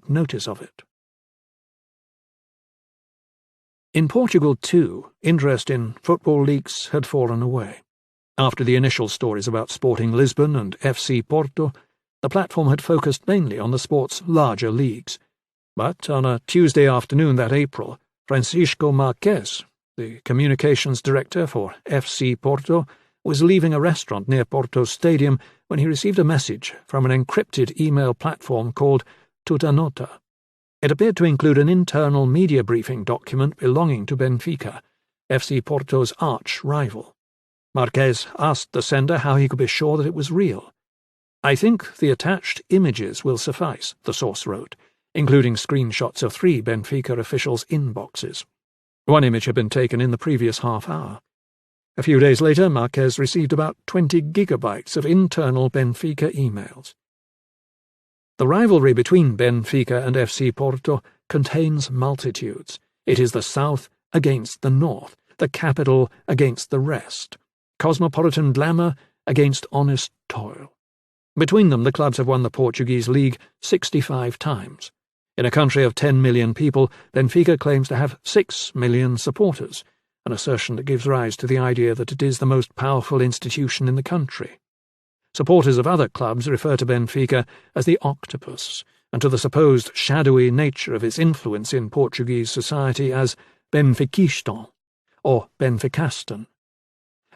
take notice of it. In Portugal, too, interest in football leagues had fallen away. After the initial stories about Sporting Lisbon and FC Porto, the platform had focused mainly on the sport's larger leagues. But on a Tuesday afternoon that April, Francisco Marques, the communications director for FC Porto, was leaving a restaurant near Porto's stadium when he received a message from an encrypted email platform called Tutanota. It appeared to include an internal media briefing document belonging to Benfica, FC Porto's arch-rival. Marques asked the sender how he could be sure that it was real. "I think the attached images will suffice," the source wrote, including screenshots of 3 Benfica officials' inboxes. One image had been taken in the previous half hour. A few days later, Marques received about 20 gigabytes of internal Benfica emails. The rivalry between Benfica and FC Porto contains multitudes. It is the South against the North, the capital against the rest, cosmopolitan glamour against honest toil. Between them, the clubs have won the Portuguese league 65 times. In a country of 10 million people, Benfica claims to have 6 million supporters, an assertion that gives rise to the idea that it is the most powerful institution in the country. Supporters of other clubs refer to Benfica as the octopus, and to the supposed shadowy nature of its influence in Portuguese society as Benfiquistao, or Benfiquistão.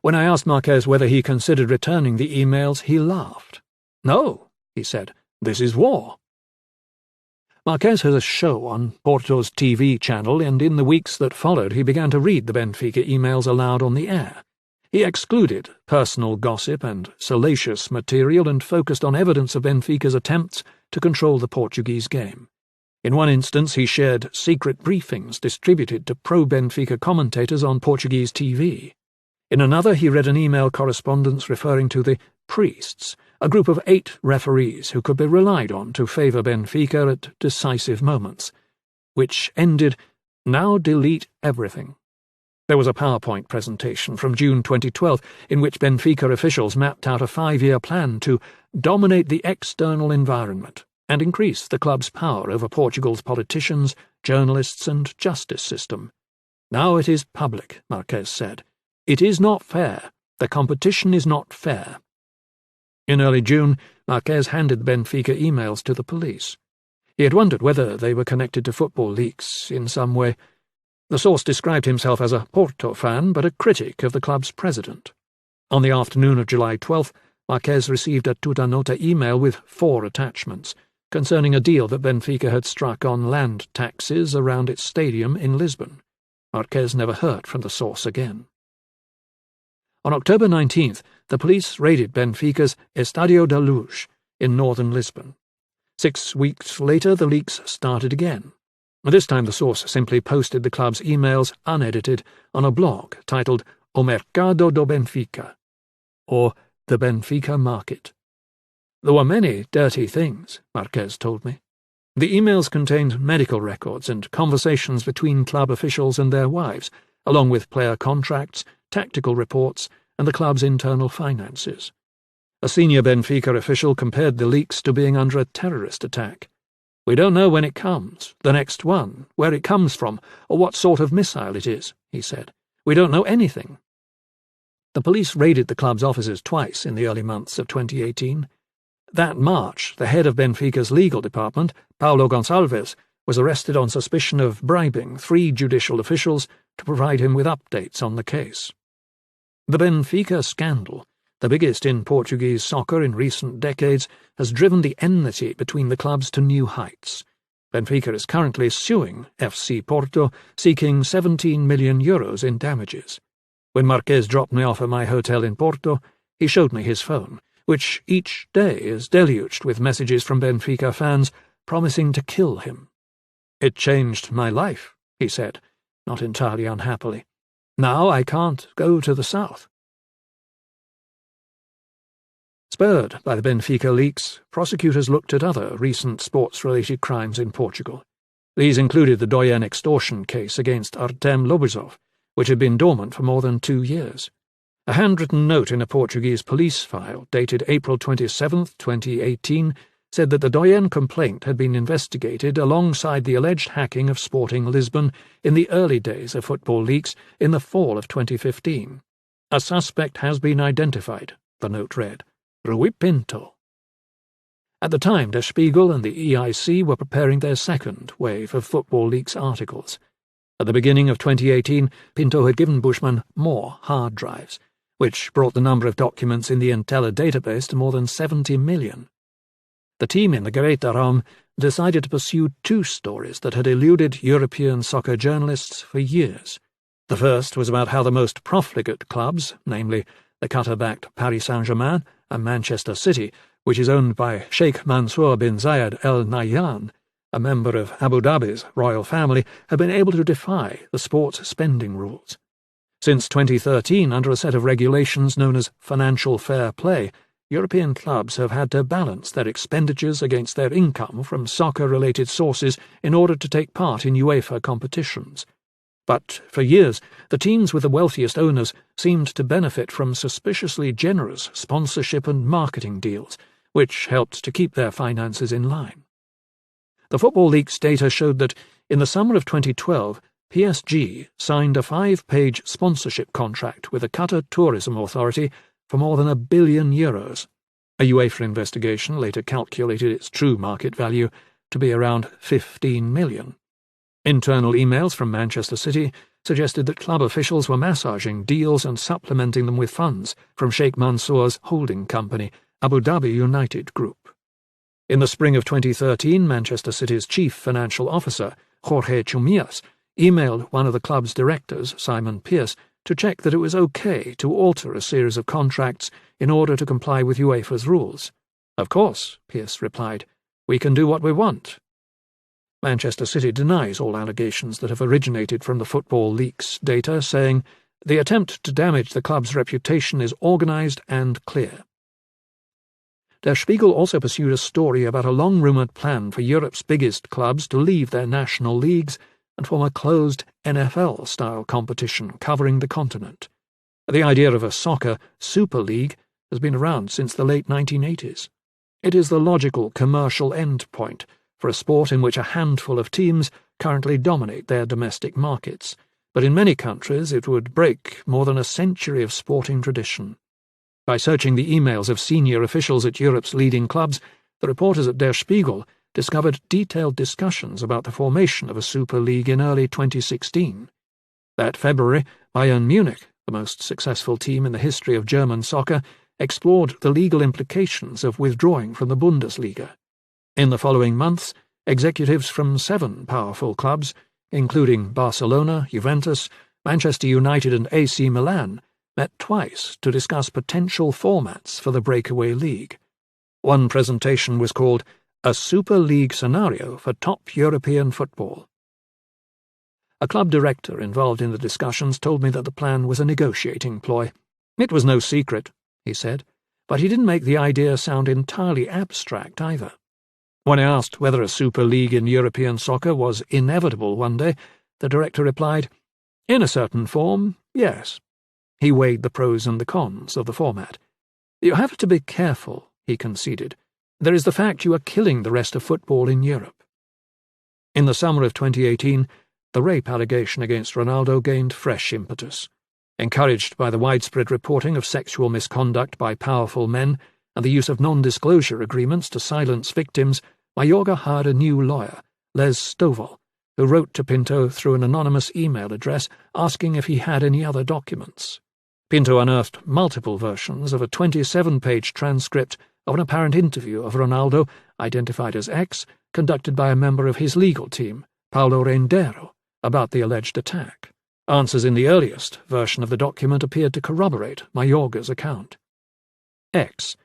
When I asked Marques whether he considered returning the emails, he laughed. "No," he said, "this is war." Marques has a show on Porto's TV channel, and in the weeks that followed he began to read the Benfica emails aloud on the air. He excluded personal gossip and salacious material and focused on evidence of Benfica's attempts to control the Portuguese game. In one instance he shared secret briefings distributed to pro-Benfica commentators on Portuguese TV. In another he read an email correspondence referring to the priests, a group of 8 referees who could be relied on to favour Benfica at decisive moments, which ended, "Now delete everything." There was a PowerPoint presentation from June 2012 in which Benfica officials mapped out a 5-year plan to dominate the external environment and increase the club's power over Portugal's politicians, journalists and justice system. "Now it is public," Marques said. "It is not fair. The competition is not fair." In early June, Marques handed the Benfica emails to the police. He had wondered whether they were connected to football leaks in some way. The source described himself as a Porto fan, but a critic of the club's president. On the afternoon of July 12th, Marques received a Tutanota email with 4 attachments, concerning a deal that Benfica had struck on land taxes around its stadium in Lisbon. Marques never heard from the source again. On October 19th, the police raided Benfica's Estádio da Luz in northern Lisbon. 6 weeks later, the leaks started again. This time the source simply posted the club's emails unedited on a blog titled O Mercado do Benfica, or The Benfica Market. There were many dirty things, Marques told me. The emails contained medical records and conversations between club officials and their wives, along with player contracts, tactical reports, and the club's internal finances. A senior Benfica official compared the leaks to being under a terrorist attack. "We don't know when it comes, the next one, where it comes from, or what sort of missile it is," he said. "We don't know anything." The police raided the club's offices twice in the early months of 2018. That March, the head of Benfica's legal department, Paulo Gonçalves, was arrested on suspicion of bribing 3 judicial officials to provide him with updates on the case. The Benfica scandal, the biggest in Portuguese soccer in recent decades, has driven the enmity between the clubs to new heights. Benfica is currently suing FC Porto, seeking €17 million in damages. When Marques dropped me off at my hotel in Porto, he showed me his phone, which each day is deluged with messages from Benfica fans promising to kill him. "It changed my life," he said, not entirely unhappily. "Now I can't go to the south." Spurred by the Benfica leaks, prosecutors looked at other recent sports-related crimes in Portugal. These included the Doyen extortion case against Artem Lobozov, which had been dormant for more than 2 years. A handwritten note in a Portuguese police file, dated April 27, 2018, said that the Doyen complaint had been investigated alongside the alleged hacking of Sporting Lisbon in the early days of football leaks in the fall of 2015. A suspect has been identified, the note read. Rui Pinto. At the time, Der Spiegel and the EIC were preparing their second wave of Football Leaks articles. At the beginning of 2018, Pinto had given Bushman more hard drives, which brought the number of documents in the Entella database to more than 70 million. The team in the Geräteraum decided to pursue two stories that had eluded European soccer journalists for years. The first was about how the most profligate clubs, namely the Qatar-backed Paris Saint-Germain and Manchester City, which is owned by Sheikh Mansour bin Zayed Al Nahyan, a member of Abu Dhabi's royal family, had been able to defy the sports spending rules. Since 2013, under a set of regulations known as financial fair play, European clubs have had to balance their expenditures against their income from soccer-related sources in order to take part in UEFA competitions. But for years, the teams with the wealthiest owners seemed to benefit from suspiciously generous sponsorship and marketing deals, which helped to keep their finances in line. The Football Leaks data showed that, in the summer of 2012, PSG signed a 5-page sponsorship contract with the Qatar Tourism Authority for more than €1 billion. A UEFA investigation later calculated its true market value to be around 15 million. Internal emails from Manchester City suggested that club officials were massaging deals and supplementing them with funds from Sheikh Mansour's holding company, Abu Dhabi United Group. In the spring of 2013, Manchester City's chief financial officer, Jorge Chumillas, emailed one of the club's directors, Simon Pearce, to check that it was okay to alter a series of contracts in order to comply with UEFA's rules. "Of course," Pearce replied. "We can do what we want." Manchester City denies all allegations that have originated from the Football Leaks data, saying, "The attempt to damage the club's reputation is organised and clear." Der Spiegel also pursued a story about a long-rumoured plan for Europe's biggest clubs to leave their national leagues and form a closed NFL-style competition covering the continent. The idea of a soccer Super League has been around since the late 1980s. It is the logical commercial endpoint for a sport in which a handful of teams currently dominate their domestic markets, but in many countries it would break more than a century of sporting tradition. By searching the emails of senior officials at Europe's leading clubs, the reporters at Der Spiegel discovered detailed discussions about the formation of a Super League in early 2016. That February, Bayern Munich, the most successful team in the history of German soccer, explored the legal implications of withdrawing from the Bundesliga. In the following months, executives from 7 powerful clubs, including Barcelona, Juventus, Manchester United and AC Milan, met twice to discuss potential formats for the breakaway league. One presentation was called A Super League Scenario for Top European Football. A club director involved in the discussions told me that the plan was a negotiating ploy. It was no secret, he said, but he didn't make the idea sound entirely abstract either. When I asked whether a Super League in European soccer was inevitable one day, the director replied, "In a certain form, yes." He weighed the pros and the cons of the format. "You have to be careful," he conceded. "There is the fact you are killing the rest of football in Europe." In the summer of 2018, the rape allegation against Ronaldo gained fresh impetus. Encouraged by the widespread reporting of sexual misconduct by powerful men and the use of non-disclosure agreements to silence victims, Mayorga hired a new lawyer, Les Stovall, who wrote to Pinto through an anonymous email address asking if he had any other documents. Pinto unearthed multiple versions of a 27-page transcript of an apparent interview of Ronaldo, identified as X, conducted by a member of his legal team, Paulo Rendero, about the alleged attack. Answers in the earliest version of the document appeared to corroborate Mayorga's account. X.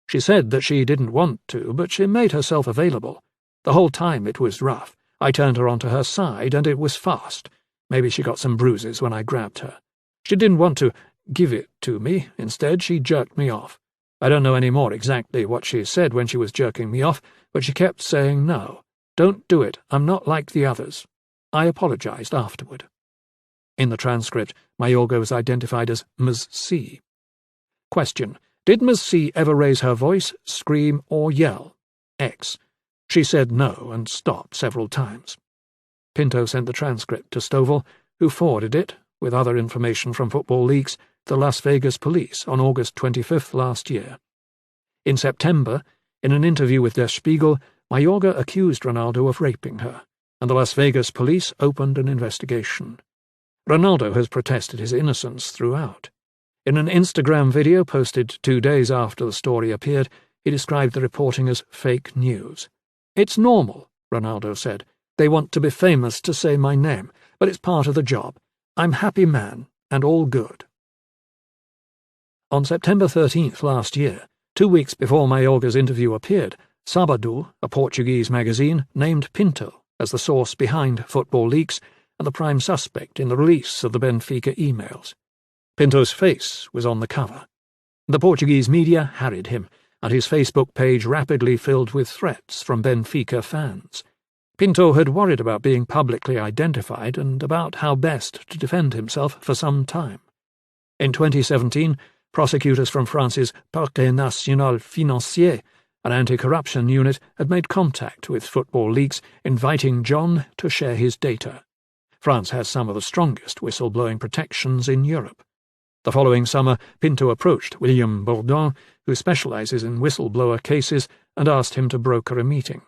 She said that she didn't want to, but she made herself available. The whole time it was rough. I turned her onto her side, and it was fast. Maybe she got some bruises when I grabbed her. She didn't want to give it to me. Instead, she jerked me off. I don't know any more exactly what she said when she was jerking me off, but she kept saying no. Don't do it. I'm not like the others. I apologized afterward. In the transcript, Mayorga was identified as Ms. C. Question. Did Ms. C ever raise her voice, scream, or yell? X. She said no and stopped several times. Pinto sent the transcript to Stovall, who forwarded it, with other information from football leaks, to the Las Vegas police on August 25th last year. In September, in an interview with Der Spiegel, Mayorga accused Ronaldo of raping her, and the Las Vegas police opened an investigation. Ronaldo has protested his innocence throughout. In an Instagram video posted 2 days after the story appeared, he described the reporting as fake news. "It's normal," Ronaldo said. "They want to be famous to say my name, but it's part of the job. I'm happy man, and all good." On September 13th last year, 2 weeks before Mayorga's interview appeared, Sabado, a Portuguese magazine, named Pinto as the source behind football leaks and the prime suspect in the release of the Benfica emails. Pinto's face was on the cover. The Portuguese media harried him, and his Facebook page rapidly filled with threats from Benfica fans. Pinto had worried about being publicly identified and about how best to defend himself for some time. In 2017, prosecutors from France's Parte National Financier, an anti-corruption unit, had made contact with football leaks, inviting John to share his data. France has some of the strongest whistleblowing protections in Europe. The following summer, Pinto approached William Bourdon, who specializes in whistleblower cases, and asked him to broker a meeting.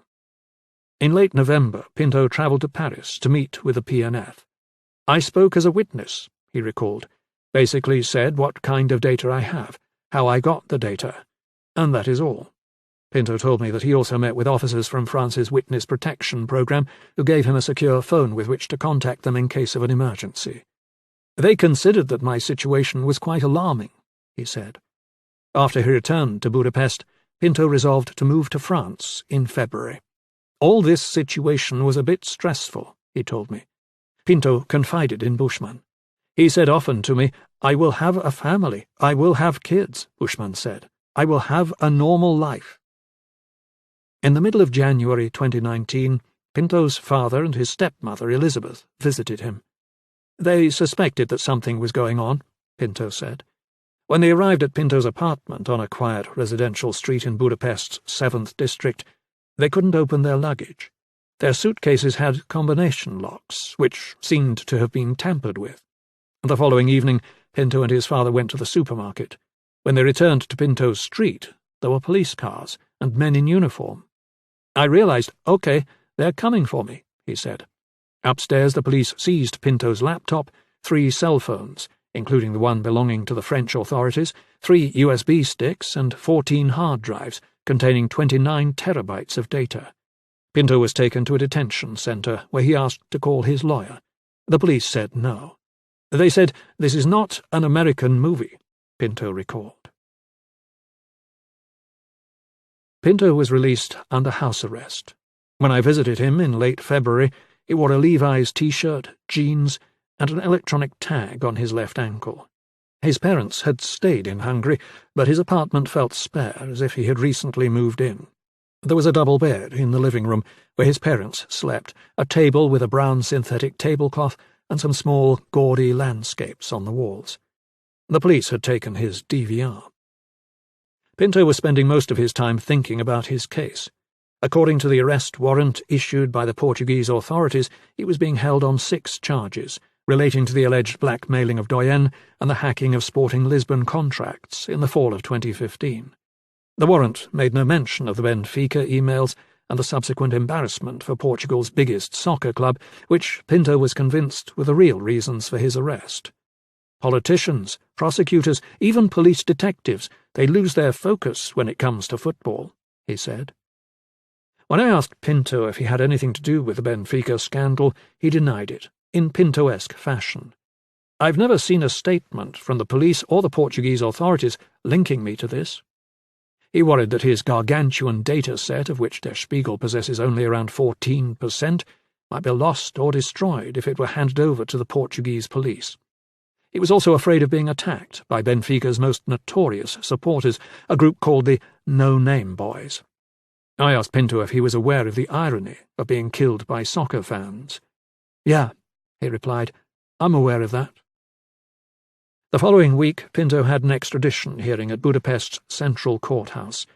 In late November, Pinto travelled to Paris to meet with the PNF. "I spoke as a witness," he recalled, "basically said what kind of data I have, how I got the data, and that is all." Pinto told me that he also met with officers from France's witness protection program who gave him a secure phone with which to contact them in case of an emergency. "They considered that my situation was quite alarming," he said. After he returned to Budapest, Pinto resolved to move to France in February. "All this situation was a bit stressful," he told me. Pinto confided in Bushman. "He said often to me, 'I will have a family, I will have kids,' Bushman said. 'I will have a normal life.'" In the middle of January 2019, Pinto's father and his stepmother, Elizabeth, visited him. They suspected that something was going on, Pinto said. When they arrived at Pinto's apartment on a quiet residential street in Budapest's 7th district, they couldn't open their luggage. Their suitcases had combination locks, which seemed to have been tampered with. The following evening, Pinto and his father went to the supermarket. When they returned to Pinto's street, there were police cars and men in uniform. "I realized, okay, they're coming for me," he said. Upstairs, the police seized Pinto's laptop, 3 cell phones, including the one belonging to the French authorities, 3 USB sticks, and 14 hard drives containing 29 terabytes of data. Pinto was taken to a detention centre where he asked to call his lawyer. The police said no. They said, "This is not an American movie," Pinto recalled. Pinto was released under house arrest. When I visited him in late February, he wore a Levi's t-shirt, jeans, and an electronic tag on his left ankle. His parents had stayed in Hungary, but his apartment felt spare, as if he had recently moved in. There was a double bed in the living room where his parents slept, a table with a brown synthetic tablecloth, and some small, gaudy landscapes on the walls. The police had taken his DVR. Pinto was spending most of his time thinking about his case. According to the arrest warrant issued by the Portuguese authorities, he was being held on 6 charges, relating to the alleged blackmailing of Doyen and the hacking of Sporting Lisbon contracts in the fall of 2015. The warrant made no mention of the Benfica emails and the subsequent embarrassment for Portugal's biggest soccer club, which Pinto was convinced were the real reasons for his arrest. Politicians, prosecutors, even police detectives, they lose their focus when it comes to football, he said. When I asked Pinto if he had anything to do with the Benfica scandal, he denied it, in Pinto-esque fashion. "I've never seen a statement from the police or the Portuguese authorities linking me to this." He worried that his gargantuan data set, of which Der Spiegel possesses only around 14%, might be lost or destroyed if it were handed over to the Portuguese police. He was also afraid of being attacked by Benfica's most notorious supporters, a group called the No-Name Boys. I asked Pinto if he was aware of the irony of being killed by soccer fans. "Yeah," he replied, "I'm aware of that." The following week, Pinto had an extradition hearing at Budapest's Central Courthouse.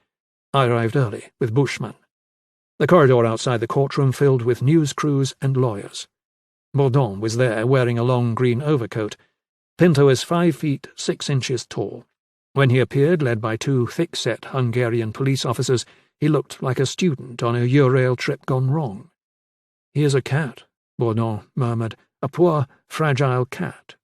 I arrived early, with Bushman. The corridor outside the courtroom filled with news crews and lawyers. Bourdon was there, wearing a long green overcoat. Pinto is 5 feet 6 inches tall. When he appeared, led by 2 thick-set Hungarian police officers, he looked like a student on a Eurail trip gone wrong. "He is a cat," Bourdon murmured, "a poor, fragile cat."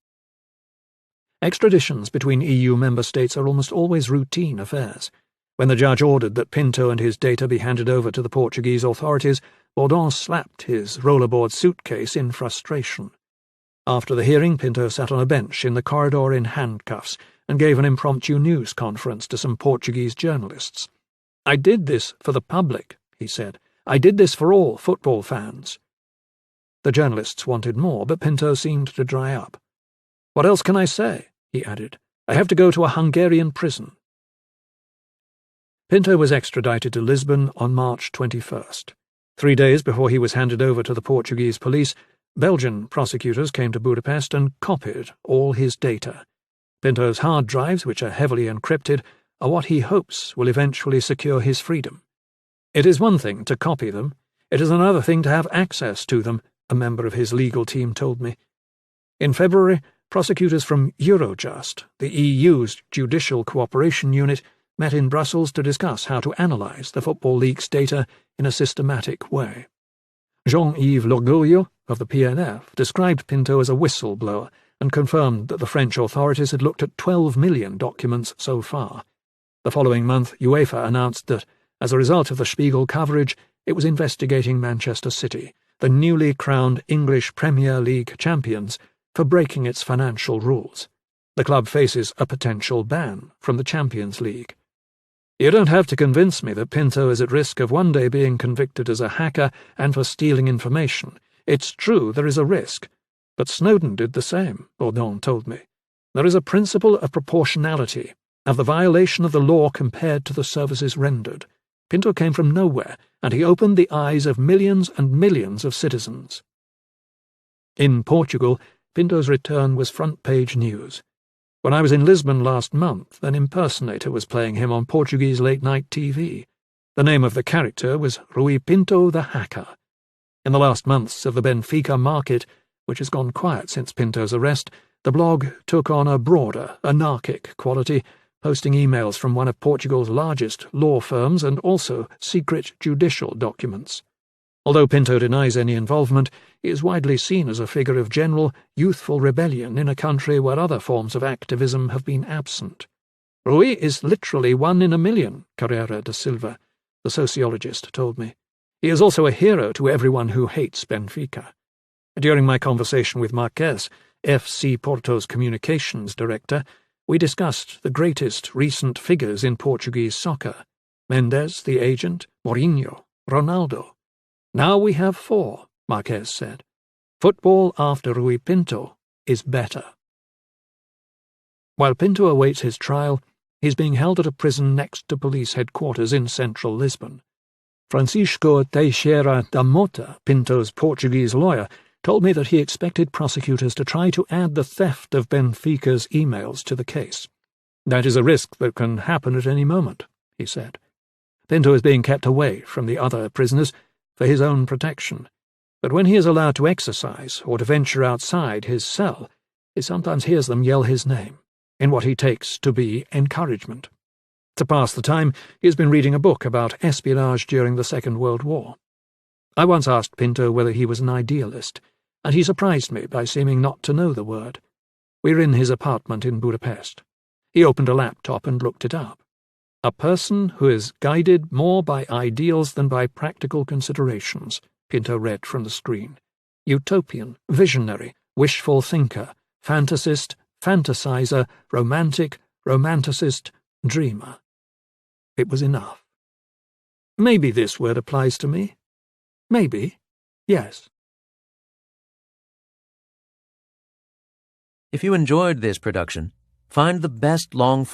Extraditions between EU member states are almost always routine affairs. When the judge ordered that Pinto and his data be handed over to the Portuguese authorities, Bourdon slapped his rollerboard suitcase in frustration. After the hearing, Pinto sat on a bench in the corridor in handcuffs and gave an impromptu news conference to some Portuguese journalists. "I did this for the public," he said. "I did this for all football fans." The journalists wanted more, but Pinto seemed to dry up. "What else can I say?" he added. "I have to go to a Hungarian prison." Pinto was extradited to Lisbon on March 21st. 3 days before he was handed over to the Portuguese police, Belgian prosecutors came to Budapest and copied all his data. Pinto's hard drives, which are heavily encrypted, are what he hopes will eventually secure his freedom. "It is one thing to copy them. It is another thing to have access to them," a member of his legal team told me. In February, prosecutors from Eurojust, the EU's judicial cooperation unit, met in Brussels to discuss how to analyse the Football League's data in a systematic way. Jean-Yves Lorgoglio of the PNF described Pinto as a whistleblower and confirmed that the French authorities had looked at 12 million documents so far. The following month, UEFA announced that, as a result of the Spiegel coverage, it was investigating Manchester City, the newly crowned English Premier League champions, for breaking its financial rules. The club faces a potential ban from the Champions League. "You don't have to convince me that Pinto is at risk of one day being convicted as a hacker and for stealing information. It's true there is a risk, but Snowden did the same," Bourdon told me. "There is a principle of proportionality, of the violation of the law compared to the services rendered. Pinto came from nowhere, and he opened the eyes of millions and millions of citizens." In Portugal, Pinto's return was front-page news. When I was in Lisbon last month, an impersonator was playing him on Portuguese late-night TV. The name of the character was Rui Pinto the Hacker. In the last months of the Benfica market, which has gone quiet since Pinto's arrest, the blog took on a broader, anarchic quality, posting emails from one of Portugal's largest law firms and also secret judicial documents. Although Pinto denies any involvement, he is widely seen as a figure of general, youthful rebellion in a country where other forms of activism have been absent. "Rui is literally 1 in a million, Carreira da Silva, the sociologist told me. He is also a hero to everyone who hates Benfica." During my conversation with Marques, FC Porto's communications director, we discussed the greatest recent figures in Portuguese soccer: Mendes, the agent, Mourinho, Ronaldo. "Now we have 4, Marques said. Football after Rui Pinto is better." While Pinto awaits his trial, he's being held at a prison next to police headquarters in central Lisbon. Francisco Teixeira da Mota, Pinto's Portuguese lawyer, told me that he expected prosecutors to try to add the theft of Benfica's emails to the case. "That is a risk that can happen at any moment," he said. Pinto is being kept away from the other prisoners for his own protection, but when he is allowed to exercise or to venture outside his cell, he sometimes hears them yell his name, in what he takes to be encouragement. To pass the time, he has been reading a book about espionage during the Second World War. I once asked Pinto whether he was an idealist, and he surprised me by seeming not to know the word. We were in his apartment in Budapest. He opened a laptop and looked it up. "A person who is guided more by ideals than by practical considerations," Pinto read from the screen. "Utopian, visionary, wishful thinker, fantasist, fantasizer, romantic, romanticist, dreamer." It was enough. Maybe this word applies to me. Maybe. Yes. If you enjoyed this production, find the best long-form